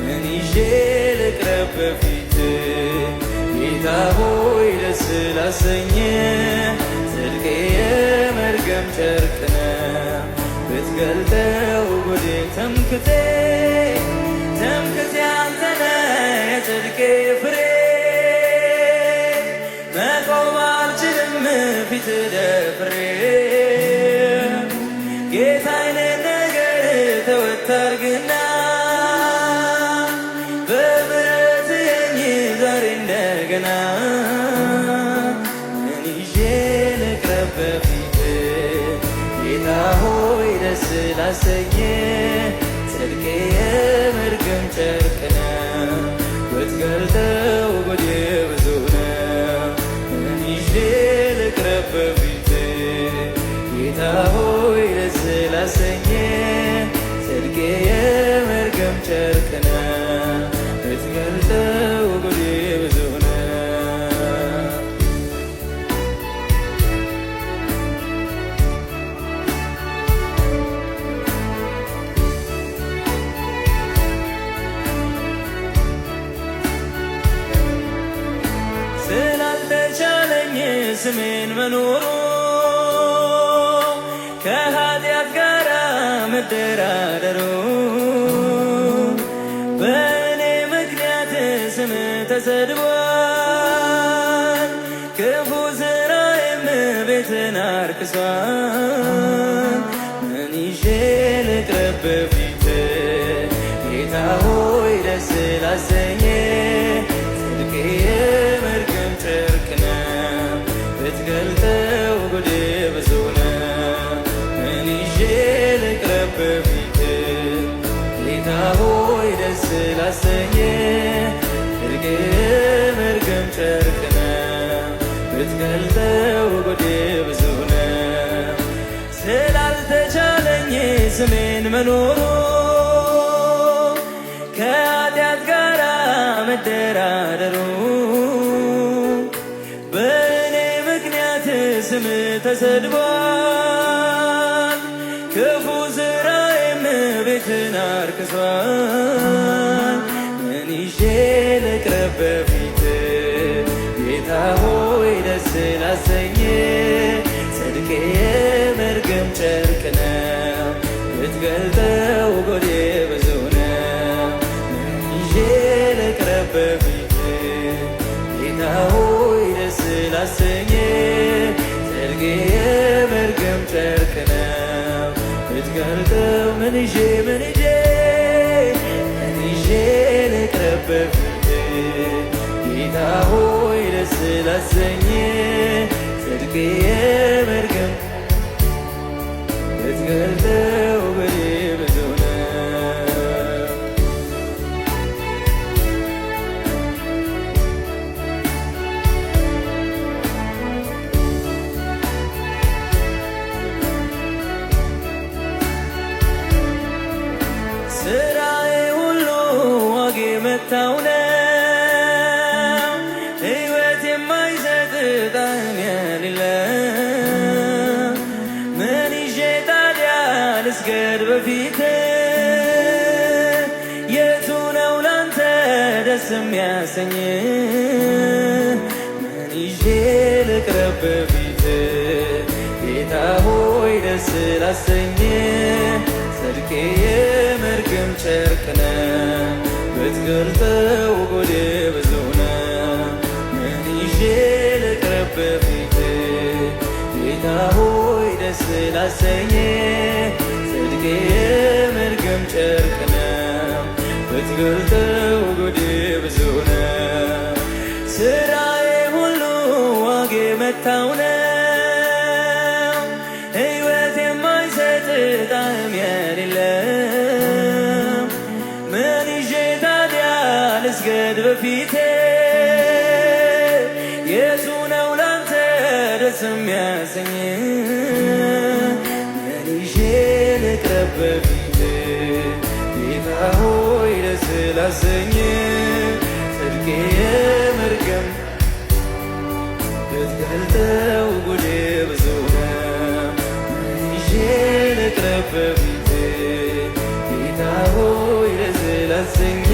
ምን ይዤ ልቅረብ በፊት ጌታ ሆይ ደስ ላሰኘ ጽድቄ የመርገም ጨርቅ ነው ብትገልጠው ጉዴ ትምክህቴ አንተነ የጽድቄ ፍሬ መቆም አልችልም ፊት ደፍሬ ጌታ አይነት ነገር ተወት አድርግና በምሕረት የኝ ዛሬ እንደገና ምን ይዤ ልቅረብ በፊት ጌታ ሆይ ደስ ላሰኘ ጽድቄ የመርገም ጨርቅ ነው ብትገልጠው ጉዴ ብዙ ነው ምን ይዤ ልቅረብ በፊት ጌታ ሆይ ደስ ላሰኘ ጽድቄ የመርገም ጨርቅ ነው ብትገልጠው ጉዴ ብዙ ነው ስላልተቻለኝ ስሜን መኖሩ ከኃጢአት ጋር መደራደሩ በእኔ ምክንያት ስም ተሰድቧል ክፉ ሥራዬም ቤትን አርክሷል ምን ይዤ ልቅረብ በፊት ጌታ ሆይ ደስ ላሰኘ ጽድቄ የመርገም ጨርቅ ነው ብትገልጠው ጉዴ ብዙ ነው ምን ይዤ ልቅረብ በፊት ጌታ ሆይ ደስ ላሰኘ ጽድቄ የመርገም ጨርቅ ነው ብትገልጠው ጉዴ ብዙ ነው ስላልተቻለኝ ስሜን መኖሩ ከኃጢአት ጋር መደራደሩ በእኔ ምክንያት ስም ተሰድቧል ክፉ ሥራዬም ቤትን አርክሷል ምን ይዤ ልቅረብ በፊት ጌታ ሆይ ደስ ላሰኘ ጽድቄ የመርገም ጨርቅ ነው ብትገልጠው ጉዴ ብዙ ነው ምን ይዤ ልቅረብ በፊት ጌታ ሆይ ደስ ላሰኘ ጽድቄ የመርገም ጨርቅ ነው ብትገልጠው ምን ይዤ ልቅረብ በፊት ጌታ ሆይ ደስ ላሰኘ ጽድቄ የመርገም ብትገልጠው ጉዴ ብዙ ነው ስራዬ ሁሉ ዋጋ የመታው ነው ሕይወት የማይሰጥ ጣዕም የሌለው ምን ይዤ ታዲያ ልስገድ በፊት የቱ ነው ላንተ ደስ የሚያሰኝ ምን ይዤ ልቅረብ በፊት ጌታ ሆይ ደስ ላሰኝ ጽድቄ የመርገም ጨርቅ ነው ብትገልጠው ጉዴ ብዙ ነው ምን ይዤ ልቅረብ በፊት ጌታ ሆይ ደስ ላሰኘ ጽድቄ የመርገም ጨርቅ ነው ብትገልጠው ጉዴ ብዙ ነው ስራዬ ሁሉ ዋጋ የመታው ነው ሕይወት የማይሰጥ ጣዕም የሌለው ምን ይዤ ታዲያ ልስገድ በፊት የቱ ነው ላንተ ደስ የሚያሰኝ ምን ይዤ ልቅረብ በፊት ጌታ ሆይ ደስ ላሰኝ ጽድቄ የመርገም ብትገልጠው ጉዴ ብዙ ነው ምን ይዤ ልቅረብ በፊት ጌታ ሆይ ደስ ላሰኝ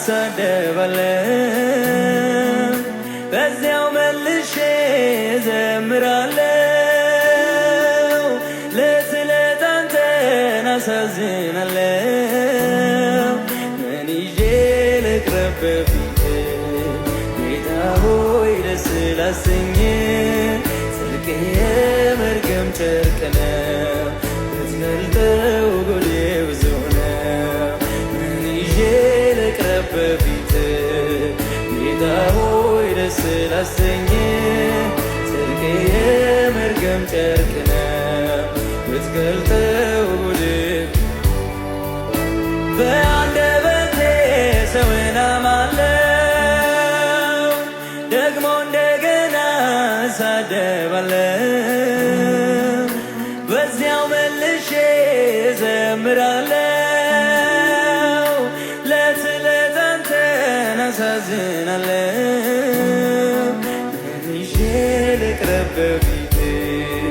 እሳደባለሁ በዚያው መልሼ እዘምራለሁ ለስለት አንተን አሳዝናለሁ ምን ይዤ ልቅረብ በፊትህ ጌታ ሆይ ደስ ላሰኝ ጽድቅ የመርገም ጨርቅ ነው ብትገልጠው ጉዴ ብዙ ነው ምን ይዤ ልቅረብ በፊትህ ጌታ ሆይ ደስ ላሰኝ ጽድቅ የመርገም ጨርቅ ነው ብትገልጠው ጉዴ በአንደበቴ ሰውን አማለሁ ደግሞ እንደገና እሳደባለሁ በዚያው መልሼ እዘምራለሁ ለስለት አንተን አሳዝናለሁ ምን ይዤ ልቅረብ በፊትህ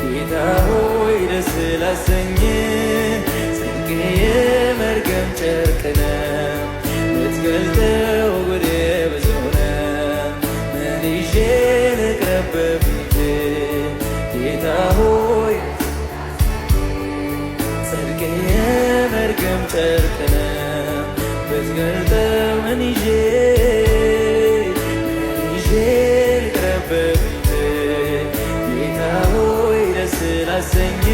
ጌታ ሆይ ደስ ላሰኝ ጽድቅ የመርገም ጨርቅ ነው ብትገልጠው ጉዴ ብዙ ነው ምን ይዤ ልቅረብ በፊትህ ጌታ ሆይ ጽድቅ የመርገም ጨርቅ ነው ብትገልጠው ምን ይዤ ልቅረብ በፊትህ ጌታ ሆይ ደስ ላሰኝ